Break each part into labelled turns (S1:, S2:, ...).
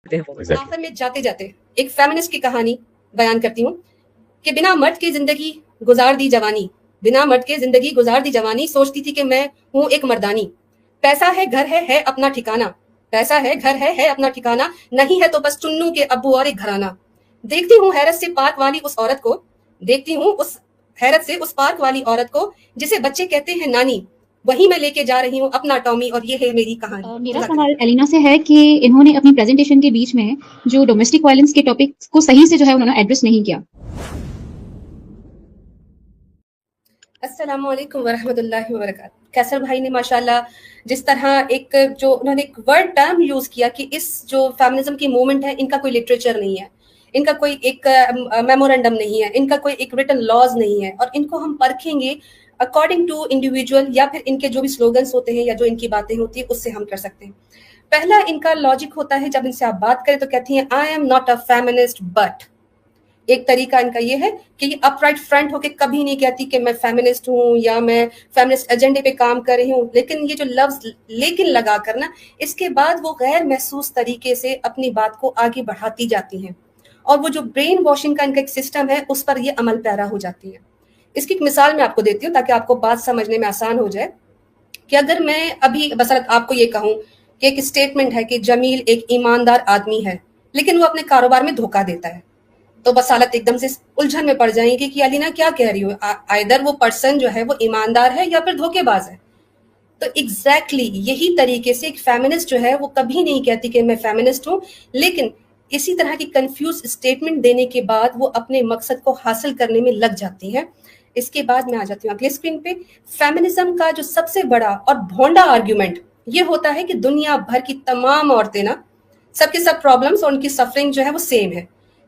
S1: آخر میں جاتے جاتے ایک فیمنسٹ کی کہانی بیان کرتی ہوں کہ بنا مرد کے زندگی گزار دی جوانی، بنا مرد کے زندگی گزار دی جوانی، سوچتی تھی کہ میں ہوں ایک مردانی، پیسہ ہے گھر ہے اپنا ٹھکانہ، پیسہ ہے گھر ہے اپنا ٹھکانہ، نہیں ہے تو بس چنوں کے ابو اور ایک گھرانہ، دیکھتی ہوں حیرت سے پارک والی اس عورت کو، دیکھتی ہوں اس حیرت سے اس پارک والی عورت کو جسے بچے کہتے ہیں نانی، وہیں میں لے کے جا رہی ہوں اپنا ٹامی، اور یہ ہے میری کہانی۔
S2: میرا سوال ایلینا سے ہے کہ انہوں نے اپنی پریزنٹیشن کے بیچ میں جو ڈومیسٹک وائلنس کے ٹاپک کو صحیح سے جو ہے انہوں نے ایڈریس نہیں کیا۔
S1: السلام علیکم ورحمۃ اللہ وبرکاتہ۔ کیسر بھائی نے ماشاءاللہ جس طرح ایک جو انہوں نے ایک ورڈ ٹرم یوز کیا کہ اس جو فیمنزم کی موومنٹ ہے ان کا کوئی لٹریچر نہیں ہے، ان کا کوئی ایک میمورنڈم نہیں ہے، ان کا کوئی ایک ریٹن لاز نہیں ہے، اور ان کو ہم پرکھیں گے اکارڈنگ ٹو انڈیویجول یا پھر ان کے جو بھی سلوگنس ہوتے ہیں یا جو ان کی باتیں ہوتی ہیں اس سے ہم کر سکتے ہیں۔ پہلا ان کا لاجک ہوتا ہے، جب ان سے آپ بات کریں تو کہتی ہیں I am not a feminist but, ایک طریقہ ان کا یہ ہے کہ یہ اپ رائٹ فرنٹ ہو کے کبھی نہیں کہتی کہ میں فیمنسٹ ہوں یا میں فیمنسٹ ایجنڈے پہ کام کر رہی ہوں، لیکن یہ جو لفظ لیکن لگا کر نا اس کے بعد وہ غیر محسوس طریقے سے اپنی بات کو آگے بڑھاتی جاتی ہیں، اور وہ جو برین واشنگ کا ان کا ایک سسٹم ہے اس پر یہ عمل پیرا ہو جاتی ہیں۔ اس کی ایک مثال میں آپ کو دیتی ہوں تاکہ آپ کو بات سمجھنے میں آسان ہو جائے کہ اگر میں ابھی بصرت آپ کو یہ کہوں کہ ایک اسٹیٹمنٹ ہے کہ جمیل ایک ایماندار آدمی ہے لیکن وہ اپنے کاروبار میں دھوکہ دیتا ہے، تو بصالت ایک دم سے الجھن میں پڑ جائیں گی کہ علینا کیا کہہ رہی ہو، آئدر وہ پرسن جو ہے وہ ایماندار ہے یا پھر دھوکے باز ہے۔ تو ایگزیکٹلی یہی طریقے سے ایک فیمنسٹ جو ہے وہ کبھی نہیں کہتی کہ میں فیمنسٹ ہوں، لیکن اسی طرح کی کنفیوز اسٹیٹمنٹ دینے کے بعد وہ اپنے مقصد کو حاصل کرنے میں لگ جاتی ہیں۔ اس کے بعد میں آ جاتی ہوں اگلی اسکرین پہ۔ فیمنزم کا جو سب سے بڑا اور بھونڈا آرگیومنٹ یہ ہوتا ہے کہ دنیا بھر کی تمام عورتیں نا سب کے سب پرابلمس اور ان کی سفرنگ جو ہے وہ سیم ہے،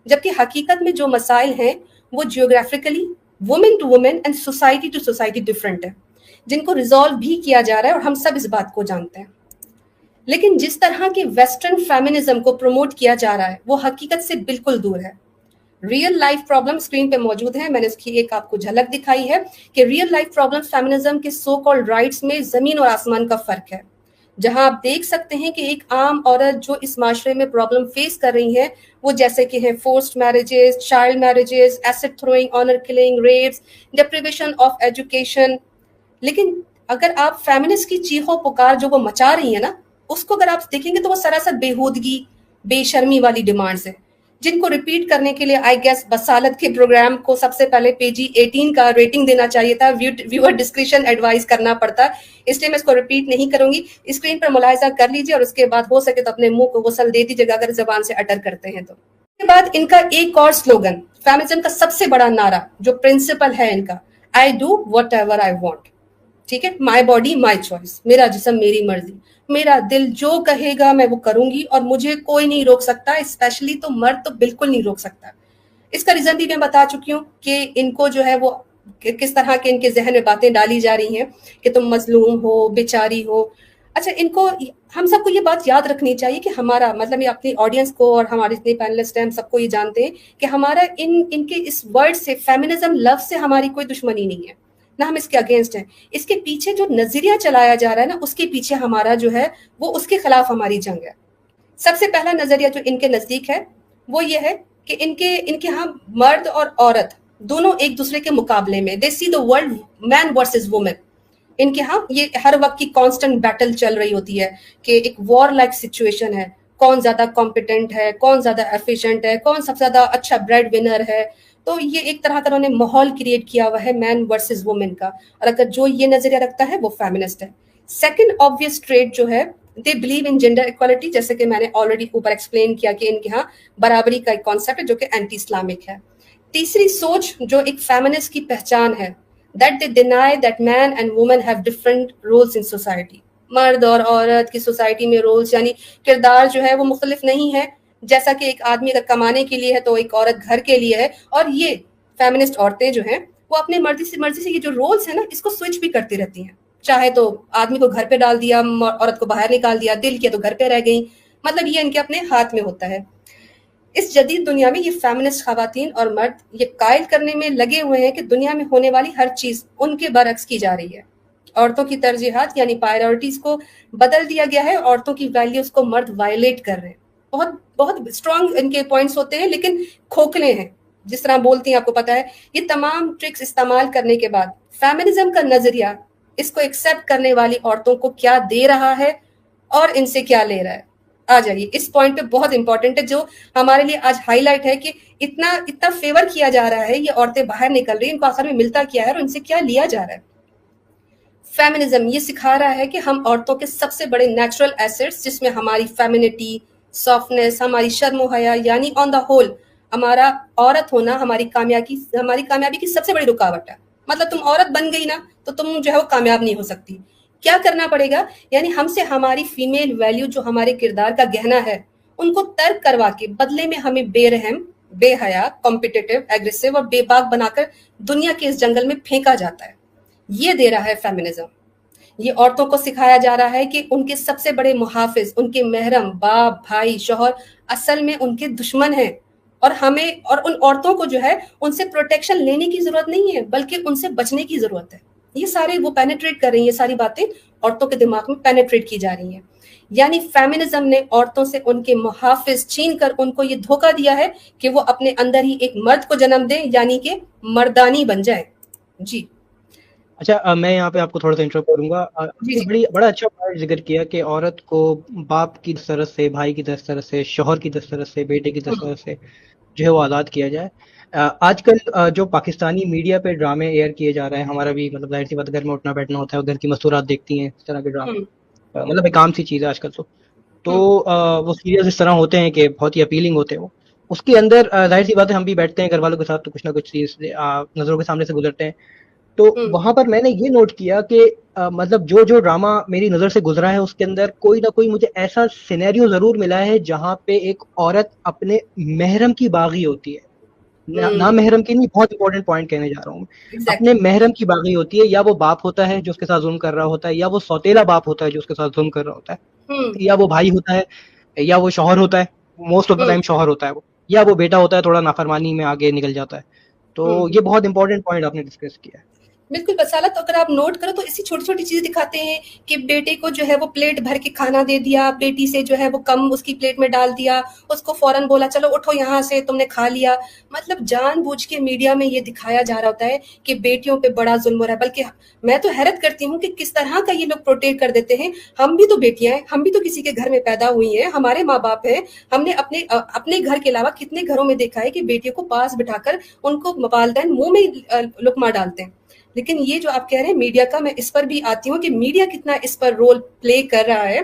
S1: جبکہ حقیقت میں جو مسائل ہیں وہ geographically, woman to woman and society to society different ہے، جن کو ریزالو بھی کیا جا رہا ہے، اور ہم سب اس بات کو جانتے ہیں۔ لیکن جس طرح کے ویسٹرن فیمنزم کو پروموٹ کیا جا رہا ہے وہ حقیقت سے بالکل دور ہے۔ ریئل لائف پرابلم اسکرین پہ موجود ہیں، میں نے اس کی ایک آپ کو جھلک دکھائی ہے کہ ریئل لائف پرابلم فیمنزم کے سو کالڈ رائٹس میں زمین اور آسمان کا فرق ہے، جہاں آپ دیکھ سکتے ہیں کہ ایک عام عورت جو اس معاشرے میں پرابلم فیس کر رہی ہے وہ جیسے کہ ہے forced marriages, child marriages, acid throwing, honour killing, rapes, deprivation of education. لیکن اگر آپ فیمنسٹ کی چیخو پکار جو وہ مچا رہی ہیں نا اس کو اگر آپ دیکھیں گے تو وہ سراسر بےہودگی، بے شرمی والی ڈیمانڈز ہیں، جن کو ریپیٹ کرنے کے لیے آئی گیس بصالت کے پروگرام کو سب سے پہلے پیجی 18 کا ریٹنگ دینا چاہیے تھا، ویور ڈسکریشن ایڈوائز کرنا پڑتا، اس لیے میں اس کو ریپیٹ نہیں کروں گی۔ اسکرین پر ملاحظہ کر لیجیے اور اس کے بعد ہو سکے تو اپنے منہ کو غسل دے دیجیے گا اگر زبان سے اٹر کرتے ہیں تو۔ اس کے بعد ان کا ایک اور سلوگن، فیمنزم کا سب سے بڑا نعرہ جو پرنسپل ہے ان کا، I do what ever I want, ٹھیک ہے، مائی باڈی مائی چوائس، میرا جسم میری مرضی، میرا دل جو کہے گا میں وہ کروں گی اور مجھے کوئی نہیں روک سکتا، اسپیشلی تو مرد تو بالکل نہیں روک سکتا۔ اس کا ریزن بھی میں بتا چکی ہوں کہ ان کو جو ہے وہ کس طرح کے ان کے ذہن میں باتیں ڈالی جا رہی ہیں کہ تم مظلوم ہو، بیچاری ہو۔ اچھا، ان کو ہم سب کو یہ بات یاد رکھنی چاہیے کہ ہمارا مطلب یہ اپنی آڈینس کو اور ہمارے جتنے پینلسٹ ہیں ہم سب کو یہ جانتے ہیں کہ ہمارا ان کے اس ورڈ سے، فیمنزم لفظ سے ہماری کوئی دشمنی نہیں ہے، نہ ہم اس کے اگینسٹ ہیں۔ اس کے پیچھے جو نظریہ چلایا جا رہا ہے نا اس کے پیچھے ہمارا جو ہے وہ اس کے خلاف ہماری جنگ ہے۔ سب سے پہلا نظریہ جو ان کے نزدیک ہے وہ یہ ہے کہ ان کے ہاں مرد اور عورت دونوں ایک دوسرے کے مقابلے میں، دے سی دا ورلڈ مین ورسز وومن، ان کے ہاں یہ ہر وقت کی کانسٹنٹ بیٹل چل رہی ہوتی ہے کہ ایک وار لائک سچویشن ہے، کون زیادہ کمپیٹنٹ ہے، کون زیادہ ایفیشینٹ ہے، کون سب سے زیادہ اچھا بریڈ ونر ہے۔ تو یہ ایک طرح کا انہوں نے ماحول کریٹ کیا ہوا ہے مین ورسز وومن کا، اور اگر جو یہ نظریہ رکھتا ہے وہ فیمنسٹ ہے۔ سیکنڈ آبویس ٹریٹ جو ہے، they believe in gender equality, جیسے کہ میں نے آلریڈی اوپر ایکسپلین کیا کہ ان کے ہاں برابری کا ایک کانسیپٹ ہے جو کہ اینٹی اسلامک ہے۔ تیسری سوچ جو ایک فیمنسٹ کی پہچان ہے، that they deny that man and woman have different roles in society، مرد اور عورت کی سوسائٹی میں رولز یعنی کردار جو ہے وہ مختلف نہیں ہے، جیسا کہ ایک آدمی اگر کمانے کے لیے ہے تو ایک عورت گھر کے لیے ہے، اور یہ فیمنسٹ عورتیں جو ہیں وہ اپنے مرضی سے یہ جو رولز ہیں نا اس کو سوئچ بھی کرتی رہتی ہیں، چاہے تو آدمی کو گھر پہ ڈال دیا، عورت کو باہر نکال دیا، دل کیا تو گھر پہ رہ گئی، مطلب یہ ان کے اپنے ہاتھ میں ہوتا ہے۔ اس جدید دنیا میں یہ فیمنسٹ خواتین اور مرد یہ قائل کرنے میں لگے ہوئے ہیں کہ دنیا میں ہونے والی ہر چیز ان کے برعکس کی جا رہی ہے، عورتوں کی ترجیحات یعنی پائرورٹیز کو بدل دیا گیا ہے، عورتوں کی ویلیوز کو مرد وائلیٹ کر رہے ہیں۔ بہت بہت اسٹرانگ ان کے پوائنٹس ہوتے ہیں لیکن کھوکھلے ہیں, جس طرح بولتی ہیں آپ کو پتا ہے. یہ تمام ٹرکس استعمال کرنے کے بعد فیمنزم کا نظریہ اس کو ایکسیپٹ کرنے والی عورتوں کو کیا دے رہا ہے اور ان سے کیا لے رہا ہے. آ جائیے اس پوائنٹ پہ, بہت امپورٹنٹ ہے جو ہمارے لیے آج ہائی لائٹ ہے کہ اتنا فیور کیا جا رہا ہے, یہ عورتیں باہر نکل رہی ہیں, ان کو آخر میں ملتا کیا ہے اور ان سے کیا لیا جا رہا ہے. فیمنزم یہ سکھا رہا ہے کہ ہم عورتوں کے سب سے بڑے نیچرل ایسٹس, جس میں ہماری فیمینٹی, سافٹنس, ہماری شرم و حیا, یعنی آن دا ہول ہمارا عورت ہونا ہماری کامیابی کی سب سے بڑی رکاوٹ ہے. مطلب تم عورت بن گئی نا تو تم جو ہے وہ کامیاب نہیں ہو سکتی. کیا کرنا پڑے گا, یعنی ہم سے ہماری فیمیل ویلیو جو ہمارے کردار کا گہنا ہے ان کو ترک کروا کے بدلے میں ہمیں بے رحم, بے حیا, کمپٹیٹو, ایگریسو اور بے باک بنا کر دنیا کے اس جنگل میں پھینکا جاتا ہے. یہ دے رہا ہے فیمنزم. یہ عورتوں کو سکھایا جا رہا ہے کہ ان کے سب سے بڑے محافظ, ان کے محرم, باپ, بھائی, شوہر اصل میں ان کے دشمن ہیں, اور ہمیں اور ان عورتوں کو جو ہے ان سے پروٹیکشن لینے کی ضرورت نہیں ہے بلکہ ان سے بچنے کی ضرورت ہے. یہ سارے وہ پینیٹریٹ کر رہی ہیں, یہ ساری باتیں عورتوں کے دماغ میں پینیٹریٹ کی جا رہی ہیں. یعنی فیمنزم نے عورتوں سے ان کے محافظ چھین کر ان کو یہ دھوکہ دیا ہے کہ وہ اپنے اندر ہی ایک مرد کو جنم دیں, یعنی کہ مردانی بن جائے. جی
S3: اچھا, میں یہاں پہ آپ کو تھوڑا سا انٹرپٹ کروں گا. آپ
S1: جی
S3: نے بڑا اچھا پوائنٹ ذکر کیا کہ عورت کو باپ کی دسترس سے, بھائی کی دسترس سے, شوہر کی دسترس سے, بیٹے کی دسترس سے جو ہے وہ آزاد کیا جائے. آج کل جو پاکستانی میڈیا پہ ڈرامے ایئر کیے جا رہے ہیں, ہمارا بھی مطلب ظاہر سی بات گھر میں اٹھنا بیٹھنا ہوتا ہے اور گھر کی مستورات دیکھتی ہیں, اس طرح کے ڈرامے مطلب ایک عام سی چیز ہے آج کل. تو وہ سیریز اس طرح ہوتے ہیں کہ بہت ہی اپیلنگ ہوتے ہیں. وہ اس کے اندر ظاہر سی بات ہے ہم بھی بیٹھتے ہیں گھر والوں کے ساتھ تو کچھ نہ کچھ چیز نظروں کے سامنے سے گزرتے ہیں. تو وہاں پر میں نے یہ نوٹ کیا کہ مطلب جو ڈرامہ میری نظر سے گزرا ہے اس کے اندر کوئی نہ کوئی مجھے ایسا سینیریو ضرور ملا ہے جہاں پہ ایک عورت اپنے محرم کی باغی ہوتی ہے. نہ محرم کی نہیں, بہت امپورٹنٹ پوائنٹ کہنے جا رہا ہوں. اپنے محرم کی باغی ہوتی ہے, یا وہ باپ ہوتا ہے جو اس کے ساتھ ظلم کر رہا ہوتا ہے, یا وہ سوتیلا باپ ہوتا ہے جو اس کے ساتھ ظلم کر رہا ہوتا ہے, یا وہ بھائی ہوتا ہے, یا وہ شوہر ہوتا ہے, موسٹ آف دا ٹائم شوہر ہوتا ہے وہ, یا وہ بیٹا ہوتا ہے تھوڑا نافرمانی میں آگے نکل جاتا ہے. تو یہ بہت امپورٹنٹ پوائنٹ آپ نے ڈسکس کیا ہے.
S1: بالکل بصالت. اگر آپ نوٹ کرو تو اسی چھوٹی چھوٹی چیزیں دکھاتے ہیں کہ بیٹے کو جو ہے وہ پلیٹ بھر کے کھانا دے دیا, بیٹی سے جو ہے وہ کم اس کی پلیٹ میں ڈال دیا, اس کو فوراً بولا چلو اٹھو یہاں سے, تم نے کھا لیا. مطلب جان بوجھ کے میڈیا میں یہ دکھایا جا رہا ہوتا ہے کہ بیٹیوں پہ بڑا ظلم ہو رہا ہے. بلکہ میں تو حیرت کرتی ہوں کہ کس طرح کا یہ لوگ پروٹیکٹ کر دیتے ہیں. ہم بھی تو بیٹیاں ہیں, ہم بھی تو کسی کے گھر میں پیدا ہوئی ہیں, ہمارے ماں باپ ہیں. ہم نے اپنے گھر کے علاوہ کتنے گھروں میں دیکھا ہے کہ بیٹیوں کو پاس بٹھا کر ان کو والدین منہ میں لقمہ ڈالتے ہیں. لیکن یہ جو آپ کہہ رہے ہیں میڈیا کا, میں اس پر بھی آتی ہوں کہ میڈیا کتنا اس پر رول پلے کر رہا ہے.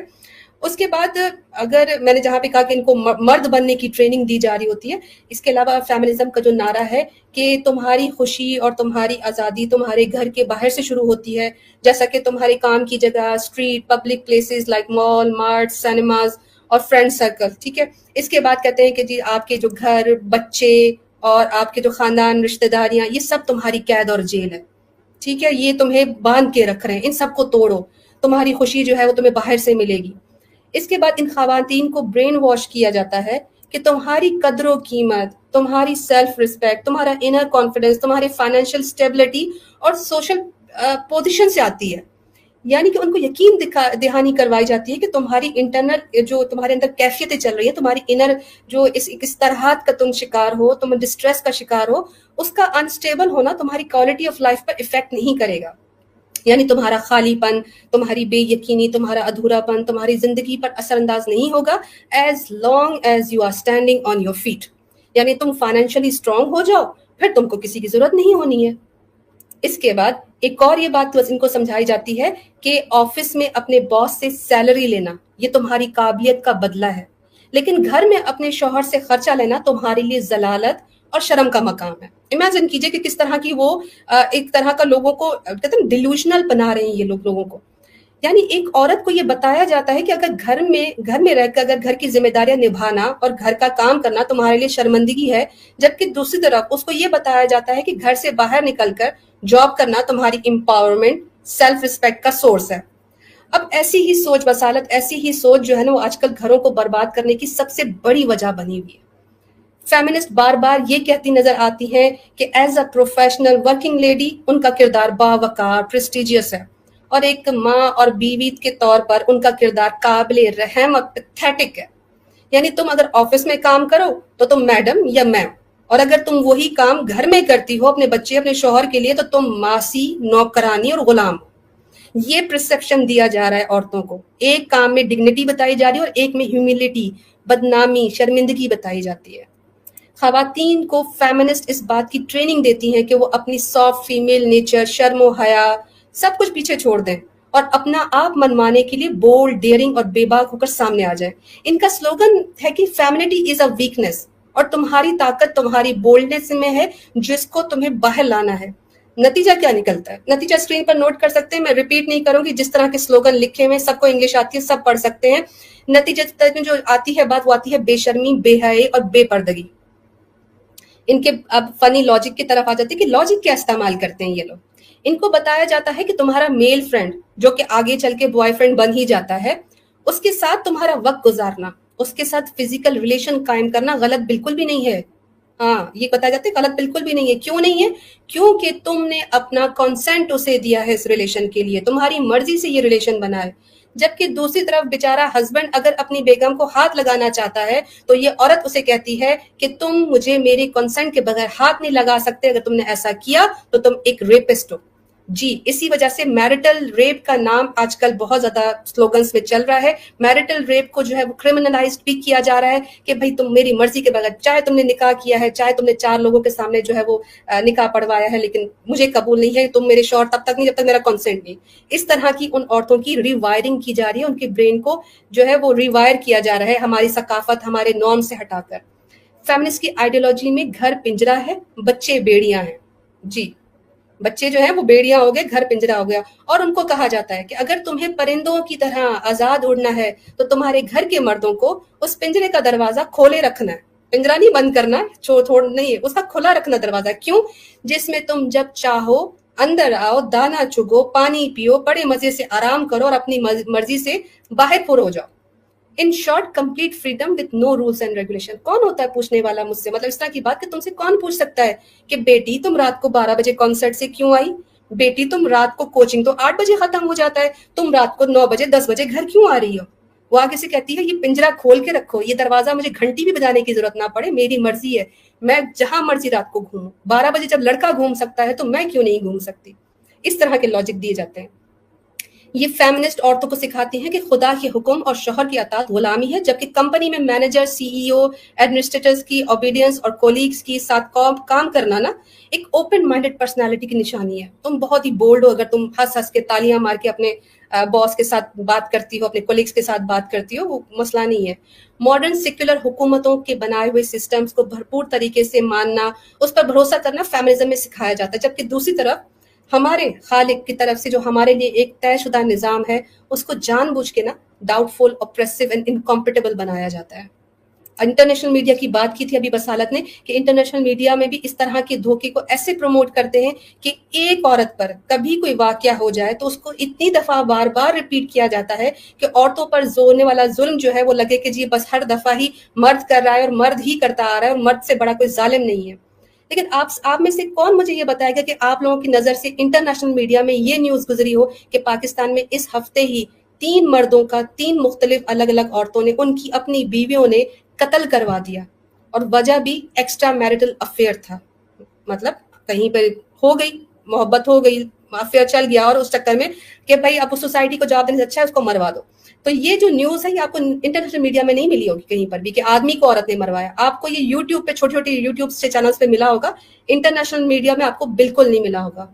S1: اس کے بعد اگر میں نے جہاں پہ کہا کہ ان کو مرد بننے کی ٹریننگ دی جا رہی ہوتی ہے, اس کے علاوہ فیمنزم کا جو نعرہ ہے کہ تمہاری خوشی اور تمہاری آزادی تمہارے گھر کے باہر سے شروع ہوتی ہے, جیسا کہ تمہارے کام کی جگہ, اسٹریٹ, پبلک پلیسز لائک مال, مارٹ, سینماز اور فرینڈ سرکل. ٹھیک ہے, اس کے بعد کہتے ہیں کہ جی آپ کے جو گھر, بچے اور آپ کے جو خاندان, رشتہ داریاں, یہ سب تمہاری قید اور جیل ہے. ٹھیک ہے, یہ تمہیں باندھ کے رکھ رہے ہیں, ان سب کو توڑو, تمہاری خوشی جو ہے وہ تمہیں باہر سے ملے گی. اس کے بعد ان خواتین کو برین واش کیا جاتا ہے کہ تمہاری قدر و قیمت, تمہاری سیلف ریسپیکٹ, تمہارا انر کانفیڈنس, تمہاری فائنینشیل اسٹیبلٹی اور سوشل پوزیشن سے آتی ہے. یعنی کہ ان کو یقین دہانی کروائی جاتی ہے کہ تمہاری انٹرنل جو تمہارے اندر کیفیتیں چل رہی ہیں, تمہاری انر جو اس طرح کا تم شکار ہو, تم ڈسٹریس کا شکار ہو, اس کا انسٹیبل ہونا تمہاری کوالٹی آف لائف پر افیکٹ نہیں کرے گا. یعنی تمہارا خالی پن, تمہاری بے یقینی, تمہارا ادھورا پن تمہاری زندگی پر اثر انداز نہیں ہوگا as long as you are standing on your feet. یعنی تم فائنینشلی اسٹرانگ ہو جاؤ, پھر تم کو کسی کی ضرورت نہیں ہونی ہے. اس کے بعد ایک اور یہ بات ان کو سمجھائی جاتی ہے کہ آفس میں اپنے باس سے سیلری لینا یہ تمہاری قابلیت کا بدلہ ہے, لیکن گھر میں اپنے شوہر سے خرچہ لینا تمہارے لیے ذلالت اور شرم کا مقام ہے. امیجن کیجئے کہ کس طرح کی وہ ایک طرح کا لوگوں کو کہتے ہیں ڈیلوژنل بنا رہے ہیں یہ لوگوں کو. یعنی ایک عورت کو یہ بتایا جاتا ہے کہ اگر گھر میں رہ کر اگر گھر کی ذمہ داریاں نبھانا اور گھر کا کام کرنا تمہارے لیے شرمندگی ہے, جبکہ دوسری طرف اس کو یہ بتایا جاتا ہے کہ گھر سے باہر نکل کر جاب کرنا تمہاری امپاورمنٹ, سیلف رسپیکٹ کا سورس ہے. اب ایسی ہی سوچ بصالت, ایسی ہی سوچ جو ہے نا وہ آج کل گھروں کو برباد کرنے کی سب سے بڑی وجہ بنی ہوئی ہے. فیمنسٹ بار بار یہ کہتی نظر آتی ہیں کہ as a professional working lady ان کا کردار باوقار, پریسٹیجیس ہے, اور ایک ماں اور بیوی کے طور پر ان کا کردار قابل رحم اور پیتھیٹک ہے. یعنی تم اگر آفس میں کام کرو تو تم میڈم یا میم، اور اگر تم وہی کام گھر میں کرتی ہو اپنے بچے اپنے شوہر کے لیے تو تم ماسی، نوکرانی اور غلام ہو۔ یہ پرسپشن دیا جا رہا ہے عورتوں کو، ایک کام میں ڈگنیٹی بتائی جا رہی ہے اور ایک میں ہیوملٹی، بدنامی، شرمندگی بتائی جاتی ہے۔ خواتین کو فیمنسٹ اس بات کی ٹریننگ دیتی ہیں کہ وہ اپنی سافٹ فیمیل نیچر، شرم و حیا سب کچھ پیچھے چھوڑ دیں اور اپنا آپ منوانے کے لیے بولڈ، ڈیئرنگ اور بے باک ہو کر سامنے آ جائیں۔ ان کا سلوگن ہے کہ فیمنٹی از اے ویکنس، اور تمہاری طاقت تمہاری بولڈنس میں ہے جس کو تمہیں باہر لانا ہے۔ نتیجہ کیا نکلتا ہے؟ نتیجہ اسکرین پر نوٹ کر سکتے ہیں، میں ریپیٹ نہیں کروں گی، جس طرح کے سلوگن لکھے ہوئے سب کو انگلش آتی ہے، سب پڑھ سکتے ہیں۔ نتیجہ میں جو آتی ہے بات وہ آتی ہے بے شرمی، بے حیائی اور بے پردگی۔ ان کے اب فنی لاجک کی طرف آ جاتی ہے کہ لاجک کیا استعمال کرتے ہیں یہ لوگ۔ ان کو بتایا جاتا ہے کہ تمہارا میل فرینڈ جو کہ آگے چل کے بوائے فرینڈ بن ہی جاتا ہے، اس کے ساتھ تمہارا وقت گزارنا، اس کے ساتھ فزیکل ریلیشن قائم کرنا غلط بالکل بھی نہیں ہے۔ ہاں، یہ بتایا جاتا ہے غلط بالکل بھی نہیں ہے۔ کیوں نہیں ہے؟ کیونکہ تم نے اپنا کنسنٹ اسے دیا ہے اس ریلیشن کے لیے، تمہاری مرضی سے یہ ریلیشن بنا ہے۔ جبکہ دوسری طرف بیچارہ ہسبینڈ اگر اپنی بیگم کو ہاتھ لگانا چاہتا ہے تو یہ عورت اسے کہتی ہے کہ تم مجھے میرے کنسنٹ کے بغیر ہاتھ نہیں لگا سکتے، اگر تم نے ایسا کیا تو تم ایک ریپسٹ ہو۔ جی، اسی وجہ سے میرٹل ریپ کا نام آج کل بہت زیادہ سلوگنز میں چل رہا ہے۔ میرٹل ریپ کو جو ہے وہ کرمنلائزڈ بھی کیا جا رہا ہے کہ بھائی تم میری مرضی کے بغیر، چاہے تم نے نکاح کیا ہے، چاہے تم نے 4 لوگوں کے سامنے جو ہے وہ نکاح پڑھوایا ہے، لیکن مجھے قبول نہیں ہے، تم میرے شوہر تب تک نہیں جب تک میرا کنسنٹ نہیں۔ اس طرح کی ان عورتوں کی ری وائرنگ کی جا رہی ہے، ان کے برین کو جو ہے وہ ری وائر کیا جا رہا ہے ہماری ثقافت، ہمارے نارم سے ہٹا کر۔ فیمنسٹ کی آئیڈیالوجی میں گھر پنجرا ہے، بچے بیڑیاں ہیں۔ جی، بچے جو ہیں وہ بیڑیاں ہو گئے، گھر پنجرا ہو گیا، اور ان کو کہا جاتا ہے کہ اگر تمہیں پرندوں کی طرح آزاد اڑنا ہے تو تمہارے گھر کے مردوں کو اس پنجرے کا دروازہ کھولے رکھنا ہے، پنجرا نہیں بند کرنا، چھوڑ نہیں ہے، اس کا کھلا رکھنا دروازہ۔ کیوں؟ جس میں تم جب چاہو اندر آؤ، دانا چگو، پانی پیو، بڑے مزے سے آرام کرو اور اپنی مرضی سے باہر پر ہو جاؤ۔ In short complete freedom with no rules and regulation. کون ہوتا ہے پوچھنے والا مجھ سے؟ مطلب اس طرح کی بات کہ تم سے کون پوچھ سکتا ہے کہ بیٹی تم رات کو 12 بجے کانسرٹ سے کیوں آئی؟ بیٹی تم رات کو کوچنگ تو 8 بجے ختم ہو جاتا ہے، تم رات کو 9 بجے 10 بجے گھر کیوں آ رہی ہو؟ وہ آگے سے کہتی ہے یہ پنجرا کھول کے رکھو، یہ دروازہ مجھے گھنٹی بھی بجانے کی ضرورت نہ پڑے، میری مرضی ہے، میں جہاں مرضی رات کو گھوموں۔ 12 بجے جب لڑکا گھوم سکتا ہے تو میں کیوں نہیں گھوم سکتی؟ اس طرح کے لاجک دیے جاتے ہیں۔ یہ فیمنسٹ عورتوں کو سکھاتی ہیں کہ خدا کے حکم اور شوہر کی اطاعت غلامی ہے، جبکہ کمپنی میں مینیجر، سی ای او، ایڈمنسٹریٹرز کی اوبیڈینس اور کولیگز کی ساتھ کام کرنا نا ایک اوپن مائنڈڈ پرسنالٹی کی نشانی ہے۔ تم بہت ہی بولڈ ہو اگر تم ہنس ہنس کے تالیاں مار کے اپنے باس کے ساتھ بات کرتی ہو، اپنے کولیگز کے ساتھ بات کرتی ہو، وہ مسئلہ نہیں ہے۔ ماڈرن سیکولر حکومتوں کے بنائے ہوئے سسٹمز کو بھرپور طریقے سے ماننا، اس پر بھروسہ کرنا فیمنزم میں سکھایا جاتا ہے، جبکہ دوسری طرف ہمارے خالق کی طرف سے جو ہمارے لیے ایک طے شدہ نظام ہے اس کو جان بوجھ کے نا doubtful, oppressive and incompatible بنایا جاتا ہے۔ انٹرنیشنل میڈیا کی بات کی تھی ابھی بصالت نے کہ انٹرنیشنل میڈیا میں بھی اس طرح کے دھوکے کو ایسے پروموٹ کرتے ہیں کہ ایک عورت پر کبھی کوئی واقعہ ہو جائے تو اس کو اتنی دفعہ بار بار ریپیٹ کیا جاتا ہے کہ عورتوں پر ہونے والا ظلم جو ہے وہ لگے کہ جی بس ہر دفعہ ہی مرد کر رہا ہے اور مرد ہی کرتا آ رہا ہے اور مرد سے بڑا کوئی ظالم نہیں ہے۔ لیکن آپ میں سے کون مجھے یہ بتائے گا کہ آپ لوگوں کی نظر سے انٹرنیشنل میڈیا میں یہ نیوز گزری ہو کہ پاکستان میں اس ہفتے ہی 3 مردوں کا 3 مختلف الگ الگ عورتوں نے ان کی اپنی بیویوں نے قتل کروا دیا، اور وجہ بھی ایکسٹرا میرٹل افیئر تھا۔ مطلب کہیں پر ہو گئی محبت، ہو گئی افیئر چل گیا، اور اس چکر میں کہ بھائی اب سوسائٹی کو جواب دینے سے اچھا ہے اس کو مروا دو۔ تو یہ جو نیوز ہے یہ آپ کو انٹرنیشنل میڈیا میں نہیں ملی ہوگی کہیں پر بھی کہ آدمی کو عورت نے مروایا۔ آپ کو یہ یوٹیوب پہ چھوٹی چھوٹی یوٹیوب سے چینلز پہ ملا ہوگا، انٹرنیشنل میڈیا میں آپ کو بالکل نہیں ملا ہوگا۔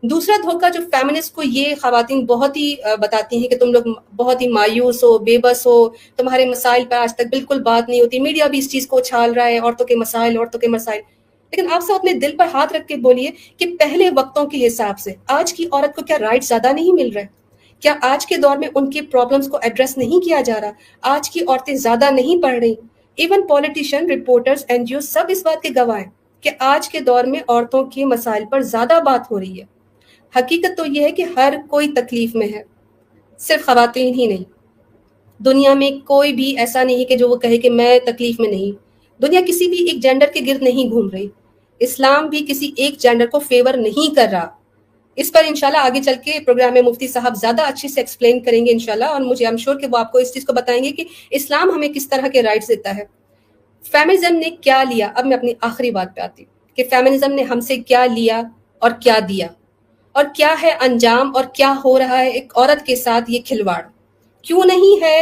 S1: دوسرا دھوکہ جو فیمنسٹ کو یہ خواتین بہت ہی بتاتی ہیں کہ تم لوگ بہت ہی مایوس ہو، بے بس ہو، تمہارے مسائل پر آج تک بالکل بات نہیں ہوتی، میڈیا بھی اس چیز کو اچھال رہا ہے، عورتوں کے مسائل، عورتوں کے مسائل۔ لیکن آپ سب اپنے دل پر ہاتھ رکھ کے بولیے کہ پہلے وقتوں کے حساب سے آج کی عورت کو کیا رائٹ زیادہ نہیں مل رہے؟ کیا آج کے دور میں ان کی پرابلمز کو ایڈریس نہیں کیا جا رہا؟ آج کی عورتیں زیادہ نہیں پڑھ رہی؟ Even politician, reporters, N G O سب اس بات کے گواہ ہیں کہ آج کے دور میں عورتوں کے مسائل پر زیادہ بات ہو رہی ہے۔ حقیقت تو یہ ہے کہ ہر کوئی تکلیف میں ہے، صرف خواتین ہی نہیں۔ دنیا میں کوئی بھی ایسا نہیں کہ جو وہ کہے کہ میں تکلیف میں نہیں۔ دنیا کسی بھی ایک جینڈر کے گرد نہیں گھوم رہی، اسلام بھی کسی ایک جینڈر کو فیور نہیں کر رہا۔ اس پر انشاءاللہ آگے چل کے پروگرام میں مفتی صاحب زیادہ اچھے سے ایکسپلین کریں گے انشاءاللہ، اور مجھے ایم شور کہ وہ آپ کو اس چیز کو بتائیں گے کہ اسلام ہمیں کس طرح کے رائٹس دیتا ہے. فیمنزم نے کیا لیا، اب میں اپنی آخری بات پہ آتی ہوں کہ فیمنزم نے ہم سے کیا لیا اور کیا دیا، اور کیا ہے انجام، اور کیا ہو رہا ہے ایک عورت کے ساتھ یہ کھلواڑ. کیوں نہیں ہے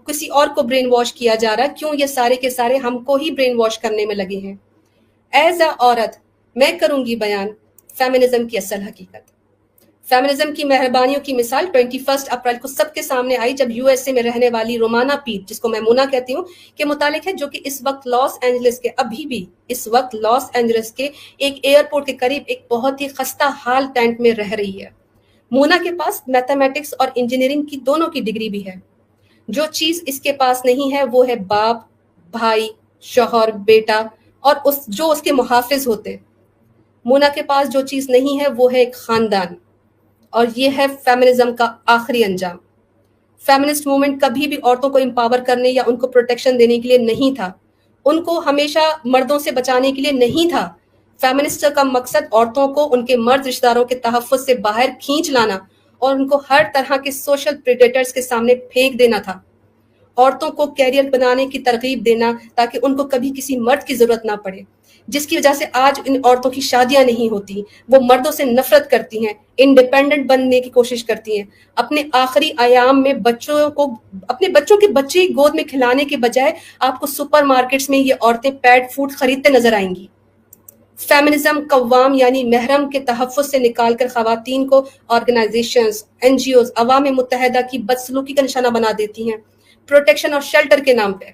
S1: کسی اور کو برین واش کیا جا رہا، کیوں یہ سارے کے سارے ہم کو ہی برین واش کرنے میں لگے ہیں. ایز اے عورت میں کروں گی بیان فیمنزم کی اصل حقیقت. فیمنزم کی مہربانیوں کی مثال 21 اپریل کو سب کے سامنے آئی جب یو ایس اے میں رہنے والی رومانا پیٹ، جس کو میں مونا کہتی ہوں، کے متعلق ہے، جو کہ اس وقت لاس اینجلس کے، ابھی بھی اس وقت لاس اینجلس کے ایک ایئرپورٹ کے قریب ایک بہت ہی خستہ حال ٹینٹ میں رہ رہی ہے. مونا کے پاس میتھمیٹکس اور انجینئرنگ کی دونوں کی ڈگری بھی ہے. جو چیز اس کے پاس نہیں ہے وہ ہے باپ، بھائی، شوہر، بیٹا اور جو اس کے محافظ ہوتے. مونا کے پاس جو چیز نہیں ہے وہ ہے ایک خاندان، اور یہ ہے فیمنزم کا آخری انجام. فیمنسٹ موومنٹ کبھی بھی عورتوں کو امپاور کرنے یا ان کو پروٹیکشن دینے کے لیے نہیں تھا، ان کو ہمیشہ مردوں سے بچانے کے لیے نہیں تھا. فیمنسٹ کا مقصد عورتوں کو ان کے مرد رشتہ داروں کے تحفظ سے باہر کھینچ لانا اور ان کو ہر طرح کے سوشل پریڈیٹرز کے سامنے پھینک دینا تھا. عورتوں کو کیریئر بنانے کی ترغیب دینا تاکہ ان کو کبھی کسی مرد کی ضرورت نہ پڑے، جس کی وجہ سے آج ان عورتوں کی شادیاں نہیں ہوتی، وہ مردوں سے نفرت کرتی ہیں، انڈیپینڈنٹ بننے کی کوشش کرتی ہیں. اپنے آخری ایام میں اپنے بچوں کے بچے گود میں کھلانے کے بجائے آپ کو سپر مارکیٹس میں یہ عورتیں پیٹ فوڈ خریدتے نظر آئیں گی. فیمنزم قوام یعنی محرم کے تحفظ سے نکال کر خواتین کو آرگنائزیشنز، این جی اوز، اقوام متحدہ کی بدسلوکی کا نشانہ بنا دیتی ہیں، پروٹیکشن اور شیلٹر کے نام پہ.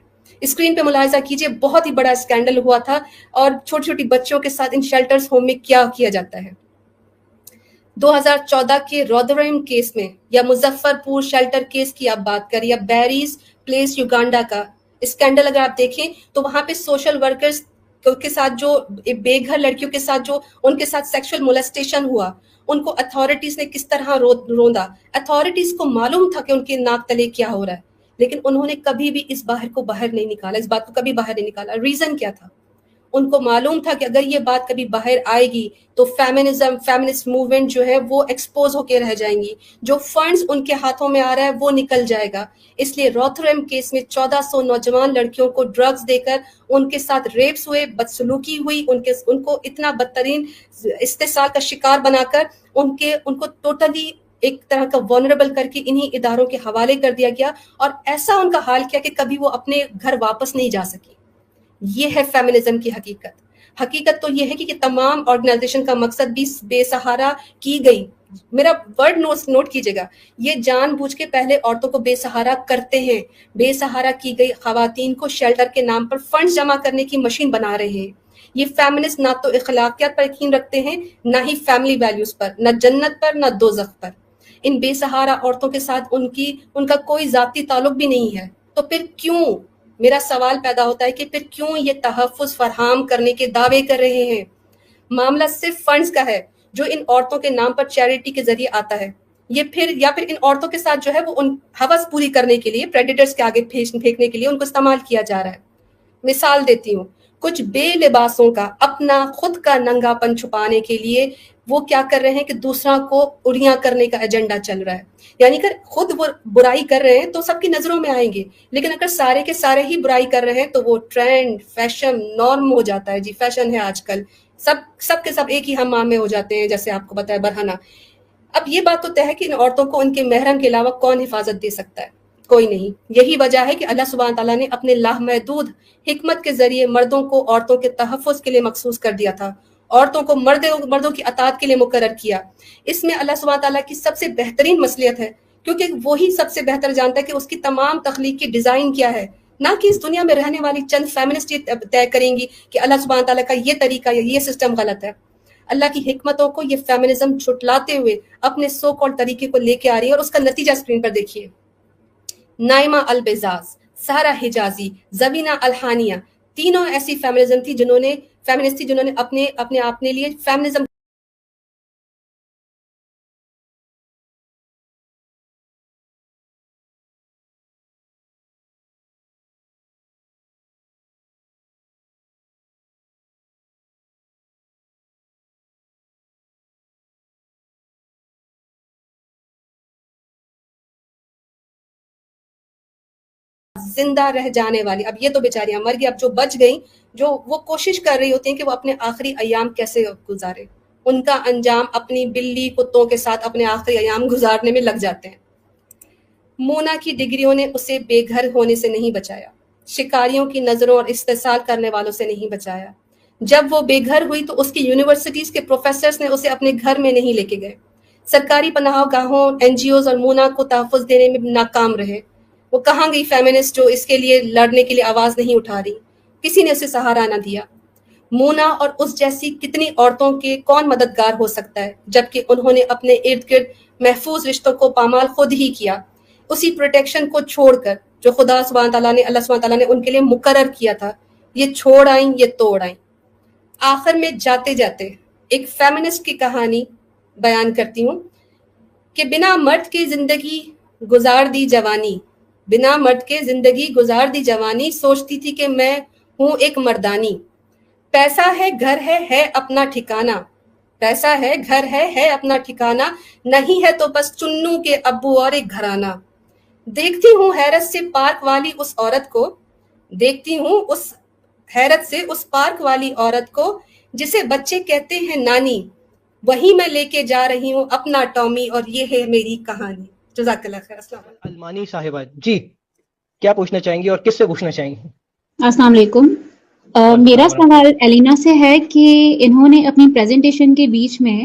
S1: اسکرین پہ ملاحظہ کیجئے، بہت ہی بڑا اسکینڈل ہوا تھا، اور چھوٹی چھوٹی بچوں کے ساتھ ان شیلٹرز ہوم میں کیا کیا جاتا ہے. 2014 کے رودریم کیس میں، یا مظفر پور شیلٹر کیس کی آپ بات کریں، یا بیریز پلیس یوگانڈا کا اسکینڈل اگر آپ دیکھیں تو وہاں پہ سوشل ورکرز کے ساتھ جو بے گھر لڑکیوں کے ساتھ جو ان کے ساتھ سیکشل مولسٹیشن ہوا، ان کو اتھارٹیز نے کس طرح روندا. اتھارٹیز کو معلوم تھا کہ ان کے ناک تلے کیا ہو رہا ہے، لیکن انہوں نے کبھی بھی اس باہر نہیں نکالا، اس بات کو کبھی باہر نہیں نکالا. ریزن کیا تھا؟ ان کو معلوم تھا کہ اگر یہ بات کبھی باہر آئے گی تو فیمنسٹ موومنٹ جو ہے وہ ایکسپوز ہو کے رہ جائیں گی، جو فنڈز ان کے ہاتھوں میں آ رہا ہے وہ نکل جائے گا. اس لیے روتھرم کیس میں 1400 نوجوان لڑکیوں کو ڈرگز دے کر ان کے ساتھ ریپس ہوئے، بدسلوکی ہوئی، ان کو اتنا بدترین استحصال کا شکار بنا کر ان کو ٹوٹلی ایک طرح کا وولنریبل کر کے انہی اداروں کے حوالے کر دیا گیا، اور ایسا ان کا حال کیا کہ کبھی وہ اپنے گھر واپس نہیں جا سکی. یہ ہے فیمنزم کی حقیقت. حقیقت تو یہ ہے کہ یہ تمام آرگنائزیشن کا مقصد بھی بے سہارا کی گئی، میرا ورڈ نوٹ کیجئے گا، یہ جان بوجھ کے پہلے عورتوں کو بے سہارا کرتے ہیں. بے سہارا کی گئی خواتین کو شیلٹر کے نام پر فنڈز جمع کرنے کی مشین بنا رہے ہیں. یہ فیمنسٹ نہ تو اخلاقیات پر یقین رکھتے ہیں، نہ ہی فیملی ویلیوز پر، نہ جنت پر، نہ دوزخ پر. ان بے سہارا عورتوں کے ساتھ ان کا کوئی ذاتی تعلق بھی نہیں ہے. تو پھر کیوں، میرا سوال پیدا ہوتا ہے کہ پھر کیوں یہ تحفظ فراہم کرنے کے دعوے کر رہے ہیں؟ معاملہ صرف فنڈز کا ہے جو ان عورتوں کے نام پر چیریٹی کے ذریعے آتا ہے. یا پھر ان عورتوں کے ساتھ جو ہے وہ ان ہوس پوری کرنے کے لیے، پریڈیٹرز کے آگے پھینکنے کے لیے ان کو استعمال کیا جا رہا ہے. مثال دیتی ہوں، کچھ بے لباسوں کا اپنا خود کا ننگا پن چھپانے کے لیے وہ کیا کر رہے ہیں کہ دوسرا کو اڑیاں کرنے کا ایجنڈا چل رہا ہے. یعنی کہ خود وہ برائی کر رہے ہیں تو سب کی نظروں میں آئیں گے، لیکن اگر سارے کے سارے ہی برائی کر رہے ہیں تو وہ ٹرینڈ، فیشن، نارم ہو جاتا ہے. جی فیشن ہے آج کل، سب کے سب ایک ہی ہمام میں ہو جاتے ہیں، جیسے آپ کو بتایا برہنہ. اب یہ بات تو طے ہے کہ ان عورتوں کو ان کے محرم کے علاوہ کون حفاظت دے سکتا ہے؟ کوئی نہیں. یہی وجہ ہے کہ اللہ سبحانہ تعالیٰ نے اپنے لامحدود حکمت کے ذریعے مردوں کو عورتوں کے تحفظ کے لیے مخصوص کر دیا تھا، عورتوں کو مردوں کی اطاعت کے لیے مقرر کیا. اس میں اللہ سبحانہ تعالیٰ کی سب سے بہترین مصلحت ہے، کیونکہ وہی سب سے بہتر جانتا ہے کہ اس کی تمام تخلیق کی ڈیزائن کیا ہے، نہ کہ اس دنیا میں رہنے والی چند فیمنسٹ یہ طے کریں گی کہ اللہ سبحانہ تعالیٰ کا یہ طریقہ یا یہ سسٹم غلط ہے. اللہ کی حکمتوں کو یہ فیمنزم چھٹلاتے ہوئے اپنے سو کال طریقے کو لے کے آ رہی ہے، اور اس کا نتیجہ اسکرین پر دیکھیے. نائمہ البیزاز، سہرا حجازی، زبینہ الحانیہ، تینوں ایسی فیمنسٹ تھی جنہوں نے اپنے لیے فیمنزم زندہ رہ جانے والی, اب یہ تو بیچاریاں مر گئی, اب جو بچ گئیں, جو وہ کوشش کر رہی ہوتی ہیں کہ وہ اپنے آخری ایام کیسے گزارے, ان کا انجام اپنی بلی کتوں کے ساتھ اپنے آخری ایام گزارنے میں لگ جاتے ہیں. مونا کی ڈگریوں نے اسے بے گھر ہونے سے نہیں بچایا, شکاریوں کی نظروں اور استحصال کرنے والوں سے نہیں بچایا. جب وہ بے گھر ہوئی تو اس کی یونیورسٹیز کے پروفیسرز نے اسے اپنے گھر میں نہیں لے کے گئے. سرکاری پناہ گاہوں, این جی اوز اور مونا کو تحفظ دینے میں ناکام رہے. وہ کہاں گئی فیمنسٹ جو اس کے لیے لڑنے کے لیے آواز نہیں اٹھا رہی؟ کسی نے اسے سہارا نہ دیا. مونا اور اس جیسی کتنی عورتوں کے کون مددگار ہو سکتا ہے, جبکہ انہوں نے اپنے ارد گرد محفوظ رشتوں کو پامال خود ہی کیا, اسی پروٹیکشن کو چھوڑ کر جو خدا سبحانہ تعالیٰ نے, اللہ سبحانہ تعالیٰ نے ان کے لیے مقرر کیا تھا. یہ چھوڑ آئیں, یہ توڑ آئیں. آخر میں جاتے جاتے ایک فیمنسٹ کی کہانی بیان کرتی ہوں کہ بنا مرد کی زندگی گزار دی جوانی, بنا مرد کے زندگی گزار دی جوانی, سوچتی تھی کہ میں ہوں ایک مردانی. پیسہ ہے گھر ہے اپنا ٹھکانہ, پیسہ ہے گھر ہے اپنا ٹھکانہ, نہیں ہے تو بس چنوں کے ابو اور ایک گھرانہ. دیکھتی ہوں حیرت سے پارک والی اس عورت کو, دیکھتی ہوں اس حیرت سے اس پارک والی عورت کو جسے بچے کہتے ہیں نانی, وہیں میں لے کے جا رہی ہوں اپنا ٹامی, اور یہ ہے میری کہانی. جزاک اللہ خیر. السلام علیکم.
S3: المانی صاحبہ جی کیا پوچھنا چاہیں گی اور کس سے پوچھنا چاہیں گی؟
S2: السلام علیکم. میرا سوال ایلینا سے ہے کہ انہوں نے اپنی پریزنٹیشن کے بیچ میں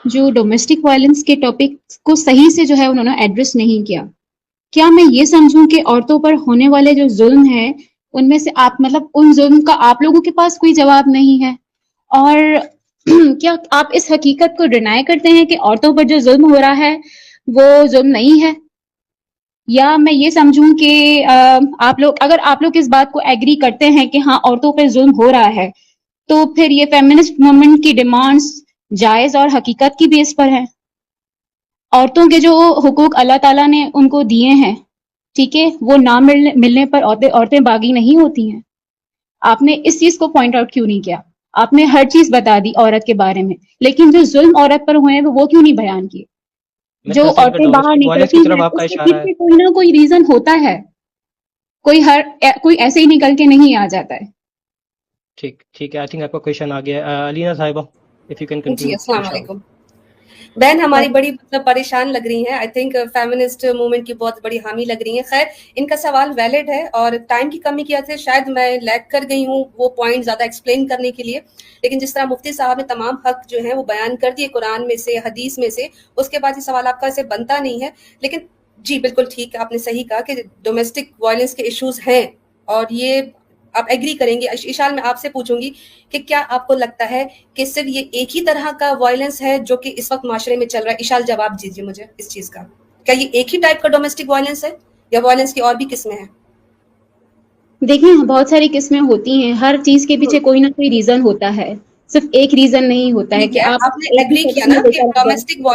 S2: جو ڈومیسٹک وائلنس کے ٹاپک کو صحیح سے جو ہے انہوں نے ایڈریس نہیں کیا. کیا میں یہ سمجھوں کہ عورتوں پر ہونے والے جو ظلم ہے ان میں سے آپ مطلب ان ظلم کا آپ لوگوں کے پاس کوئی جواب نہیں ہے, اور کیا آپ اس حقیقت کو ڈینائی کرتے ہیں کہ عورتوں پر جو ظلم ہو رہا ہے وہ ظلم نہیں ہے؟ یا میں یہ سمجھوں کہ آپ لوگ اگر آپ لوگ اس بات کو ایگری کرتے ہیں کہ ہاں عورتوں پہ ظلم ہو رہا ہے تو پھر یہ فیمنسٹ موومنٹ کی ڈیمانڈز جائز اور حقیقت کی بیس پر ہے. عورتوں کے جو حقوق اللہ تعالیٰ نے ان کو دیے ہیں, ٹھیک ہے, وہ نہ ملنے پر عورتیں باغی نہیں ہوتی ہیں. آپ نے اس چیز کو پوائنٹ آؤٹ کیوں نہیں کیا؟ آپ نے ہر چیز بتا دی عورت کے بارے میں, لیکن جو ظلم عورت پر ہوئے ہیں وہ کیوں نہیں بیان کیے؟ جو عورتیں باہر نکلتی ہیں اس کے پیچھے کوئی نہ کوئی ریزن ہوتا ہے, کوئی ایسے ہی نکل کے نہیں آ جاتا ہے.
S3: ٹھیک ہے, آئی تھنک آپ کا کویشچن آ گیا. علینا صاحبہ اف یو کین کنٹینیو.
S1: جی السلام علیکم. بہن ہماری بڑی پریشان لگ رہی ہیں, آئی تھنک فیمنسٹ موومنٹ کی بہت بڑی حامی لگ رہی ہیں. خیر ان کا سوال ویلڈ ہے اور ٹائم کی کمی کی وجہ سے شاید میں لیگ کر گئی ہوں وہ پوائنٹ زیادہ ایکسپلین کرنے کے لیے, لیکن جس طرح مفتی صاحب نے تمام حق جو ہیں وہ بیان کر دیے قرآن میں سے, حدیث میں سے, اس کے بعد یہ سوال آپ کا ایسے بنتا نہیں ہے. لیکن جی بالکل ٹھیک, آپ نے صحیح کہا کہ ڈومیسٹک وائلنس کے ایشوز ہیں, اور یہ آپ ایگری کریں گے. اشال میں آپ سے پوچھوں گی کہ کیا آپ کو لگتا ہے کہ صرف یہ ایک ہی طرح کا وائلنس ہے جو کہ اس وقت معاشرے میں چل رہا ہے؟ اشال جواب دیجیے مجھے اس چیز کا, کیا یہ ایک ہی ٹائپ کا ڈومیسٹک وائلنس ہے یا وائلنس کی اور بھی قسمیں ہیں؟
S2: دیکھیں بہت ساری قسمیں ہوتی ہیں, ہر چیز کے پیچھے کوئی نہ کوئی ریزن ہوتا ہے, صرف ایک ریزن نہیں ہوتا ہے کہ آپ
S1: نے ایگری کیا نا کہ ڈومیسٹک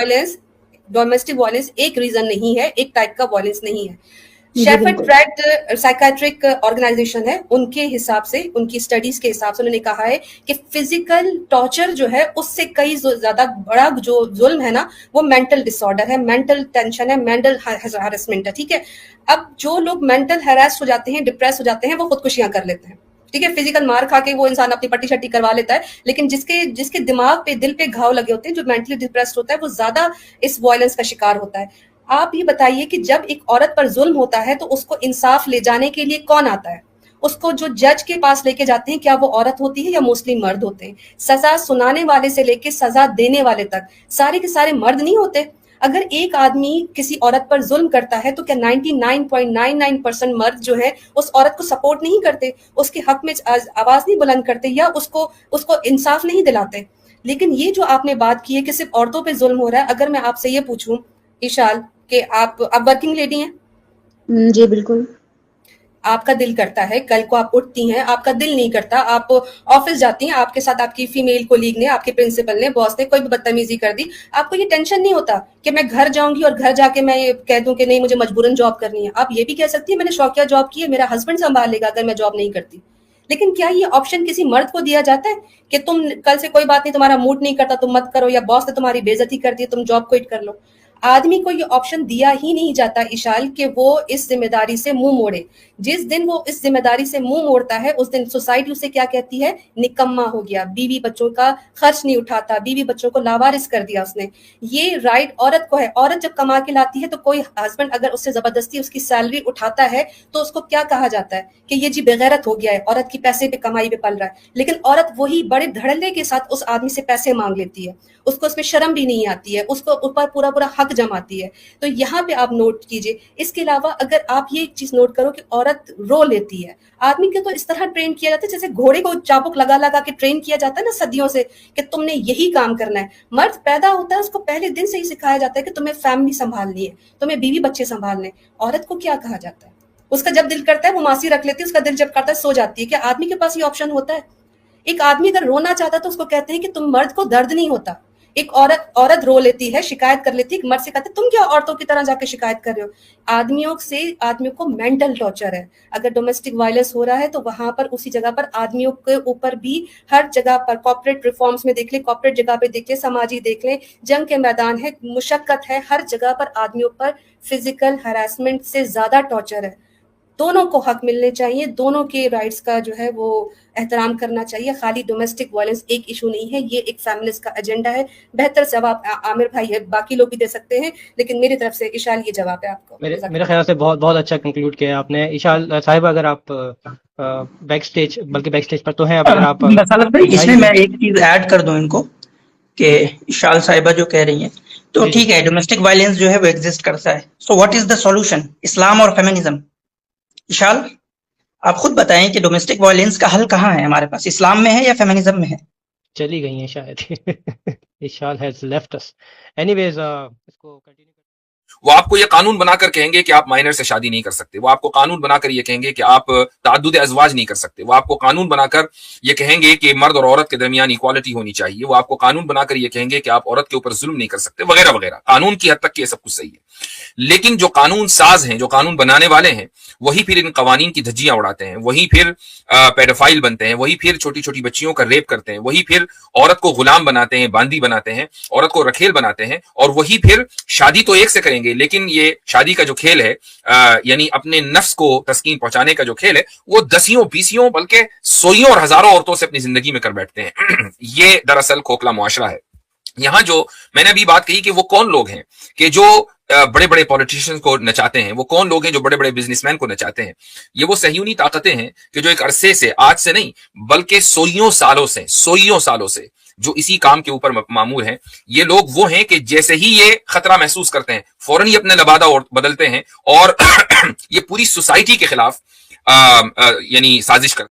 S1: وائلنس ایک ریزن نہیں ہے, ایک ٹائپ کا وائلنس نہیں ہے. شیفرڈ فریڈ سائیکیٹرک آرگنائزیشن ہے, ان کے حساب سے, ان کی اسٹڈیز کے حساب سے انہوں نے کہا ہے کہ فزیکل ٹارچر جو ہے اس سے کئی زیادہ بڑا جو ظلم ہے نا وہ مینٹل ڈس آرڈر ہے, مینٹل ٹینشن ہے, مینٹل ہراسمنٹ ہے. ٹھیک ہے, اب جو لوگ مینٹل ہراس ہو جاتے ہیں, ڈپریس ہو جاتے ہیں, وہ خودکشیاں کر لیتے ہیں. ٹھیک ہے, فزیکل مار کھا کے وہ انسان اپنی پٹی شٹی کروا لیتا ہے, لیکن جس کے دماغ پہ, دل پہ گھاؤ لگے ہوتے ہیں, جو مینٹلی ڈپریسڈ ہوتا ہے, وہ زیادہ اس وائلنس کا شکار ہوتا ہے. آپ یہ بتائیے کہ جب ایک عورت پر ظلم ہوتا ہے تو اس کو انصاف لے جانے کے لیے کون آتا ہے؟ اس کو جو جج کے پاس لے کے جاتے ہیں, کیا وہ عورت ہوتی ہے یا موسٹلی مرد ہوتے ہیں؟ سزا سنانے والے سے لے کے سزا دینے والے تک سارے کے سارے مرد نہیں ہوتے؟ اگر ایک آدمی کسی عورت پر ظلم کرتا ہے تو کیا 99.99% مرد جو ہے اس عورت کو سپورٹ نہیں کرتے, اس کے حق میں آواز نہیں بلند کرتے, یا اس کو انصاف نہیں دلاتے؟ لیکن یہ جو آپ نے بات کی ہے کہ صرف عورتوں پہ ظلم ہو رہا ہے, اگر میں آپ سے یہ پوچھوں اشال کہ آپ ورکنگ لیڈی ہیں؟
S2: جی بالکل.
S1: آپ کا دل کرتا ہے, کل کو آپ اٹھتی ہیں, آپ کا دل نہیں کرتا, آپ آفس جاتی ہیں, آپ کے ساتھ آپ کی فیمیل کولیگ نے, آپ کے پرنسپل نے, باس نے کوئی بھی بدتمیزی کر دی, آپ کو یہ ٹینشن نہیں ہوتا کہ میں گھر جاؤں گی اور گھر جا کے میں یہ کہہ دوں کہ نہیں مجھے مجبوراً جاب کرنی ہے؟ آپ یہ بھی کہہ سکتی ہیں میں نے شوقیہ جاب کی ہے, میرا ہسبینڈ سنبھال لے گا اگر میں جاب نہیں کرتی. لیکن کیا یہ آپشن کسی مرد کو دیا جاتا ہے کہ تم کل سے کوئی بات نہیں, تمہارا موڈ نہیں کرتا تم مت کرو, یا باس نے تمہاری بے عزتی کر دی تم جاب کوئٹ کر لو؟ آدمی کو یہ آپشن دیا ہی نہیں جاتا اشال کہ وہ اس ذمہ داری سے منہ موڑے. جس دن وہ اس ذمہ داری سے منہ موڑتا ہے اس دن سوسائٹی اسے کیا کہتی ہے؟ نکما ہو گیا, بیوی بچوں کا خرچ نہیں اٹھاتا, بیوی بچوں کو لاوارث کر دیا اس نے. یہ رائٹ عورت کو ہے. عورت جب کما کے لاتی ہے تو کوئی ہسبینڈ اگر اس سے زبردستی اس کی سیلری اٹھاتا ہے تو اس کو کیا کہا جاتا ہے کہ یہ جی بغیرت ہو گیا ہے, عورت کی پیسے پہ کمائی پہ پل رہا ہے. لیکن عورت وہی بڑے دھڑلے کے ساتھ اس آدمی سے پیسے مانگ لیتی ہے, اس کو اس میں شرم بھی نہیں آتی ہے, اس کو اوپر پورا حق جماتی ہے. تو یہاں پہ آپ نوٹ کیجئے. اس کے علاوہ اگر آپ یہ ایک چیز نوٹ کرو کہ عورت رو لیتی ہے, آدمی کو تو اس طرح ٹرین کیا جاتا ہے جیسے گھوڑے کو چابک لگا لگا کے ٹرین کیا جاتا ہے نا صدیوں سے, کہ تم نے یہی کام کرنا ہے. مرد پیدا ہوتا ہے اس کو پہلے دن سے ہی سکھایا جاتا ہے کہ تمہیں فیملی سنبھالنی ہے, تمہیں بیوی بچے سنبھالنے. عورت کو کیا کہا جاتا ہے؟ اس کا جب دل کرتا ہے وہ ماسی رکھ لیتی ہے, اس کا دل جب کرتا ہے سو جاتی ہے. کہ آدمی کے پاس یہ آپشن ہوتا ہے؟ ایک آدمی اگر رونا چاہتا ہے تو اس کو کہتے ہیں کہ تم مرد کو درد نہیں ہوتا. ایک عورت رو لیتی ہے, شکایت کر لیتی ہے, مرد سے کہتے ہیں تم کیا عورتوں کی طرح جا کے شکایت کر رہے ہو. آدمیوں کو مینٹل ٹارچر ہے. اگر ڈومیسٹک وائلنس ہو رہا ہے تو وہاں پر اسی جگہ پر آدمیوں کے اوپر بھی ہر جگہ پر کارپوریٹ ریفارمز میں دیکھ لیں, کارپوریٹ جگہ پہ دیکھ لیں, سماجی دیکھ لیں, جنگ کے میدان ہے, مشقت ہے, ہر جگہ پر آدمیوں پر فزیکل ہراسمنٹ سے زیادہ ٹارچر ہے. دونوں کو حق ملنے چاہیے, دونوں کے رائٹس کا جو ہے وہ احترام کرنا چاہیے. خالی ڈومیسٹک وائلنس ایک ایشو نہیں ہے, یہ ایک فیمنسٹ کا ایجنڈا ہے. بہتر جواب عامر بھائی ہے, باقی لوگ بھی دے سکتے ہیں, لیکن میری طرف سے اشال یہ جواب ہے آپ کو.
S3: میرے خیال سے بہت اچھا کنکلوڈ کیا آپ نے. اشال صاحب اگر آپ بیک سٹیج پر تو ہیں, اگر آپ
S4: اس میں ایک چیز ایڈ کر دوں ان کو کہ اشال صاحبہ جو کہہ رہی ہیں تو ٹھیک ہے, ڈومیسٹک وائلنس جو ہے وہ ایگزسٹ کرتا ہے. So what is the solution? اسلام اور فیمنزم. اشال آپ خود بتائیں کہ ڈومیسٹک وائلنس کا حل کہاں ہے ہمارے پاس, اسلام میں ہے یا فیمنزم میں ہے؟
S3: چلی گئی ہیں شاید. اشال ہیز لیفٹ اس. اینی ویز اس کو کنٹینیو.
S5: وہ آپ کو یہ قانون بنا کر کہیں گے کہ آپ مائنر سے شادی نہیں کر سکتے. وہ آپ کو قانون بنا کر یہ کہیں گے کہ آپ تعدد ازواج نہیں کر سکتے. وہ آپ کو قانون بنا کر یہ کہیں گے کہ مرد اور عورت کے درمیان ایکوالٹی ہونی چاہیے. وہ آپ کو قانون بنا کر یہ کہیں گے کہ آپ عورت کے اوپر ظلم نہیں کر سکتے, وغیرہ وغیرہ. قانون کی حد تک یہ سب کچھ صحیح ہے, لیکن جو قانون ساز ہیں, جو قانون بنانے والے ہیں, وہی پھر ان قوانین کی دھجیاں اڑاتے ہیں, وہی پھر پیڈوفائل بنتے ہیں, وہی پھر چھوٹی چھوٹی بچیوں کا ریپ کرتے ہیں, وہی پھر عورت کو غلام بناتے ہیں, باندی بناتے ہیں, عورت کو رکھیل بناتے ہیں, اور وہی پھر شادی تو ایک سے کریں گے, لیکن یہ شادی کا جو کھیل ہے, یعنی اپنے نفس کو تسکین پہنچانے کا جو کھیل ہے, وہ دسیوں بیسیوں بلکہ سوئیوں اور ہزاروں عورتوں سے اپنی زندگی میں کر بیٹھتے ہیں. یہ دراصل کھوکھلا معاشرہ ہے. یہاں جو میں نے ابھی بات کہی کہ وہ کون لوگ ہیں کہ جو بڑے بڑے پولیٹیشنز کو نچاتے ہیں, وہ کون لوگ ہیں جو بڑے بڑے بزنس مین کو نچاتے ہیں, یہ وہ صہیونی طاقتیں ہیں کہ جو ایک عرصے سے, آج سے نہیں بلکہ سوئیوں سالوں سے جو اسی کام کے اوپر معمور ہیں. یہ لوگ وہ ہیں کہ جیسے ہی یہ خطرہ محسوس کرتے ہیں فوراً ہی اپنے لبادہ بدلتے ہیں اور یہ پوری سوسائٹی کے خلاف یعنی سازش کرتے ہیں.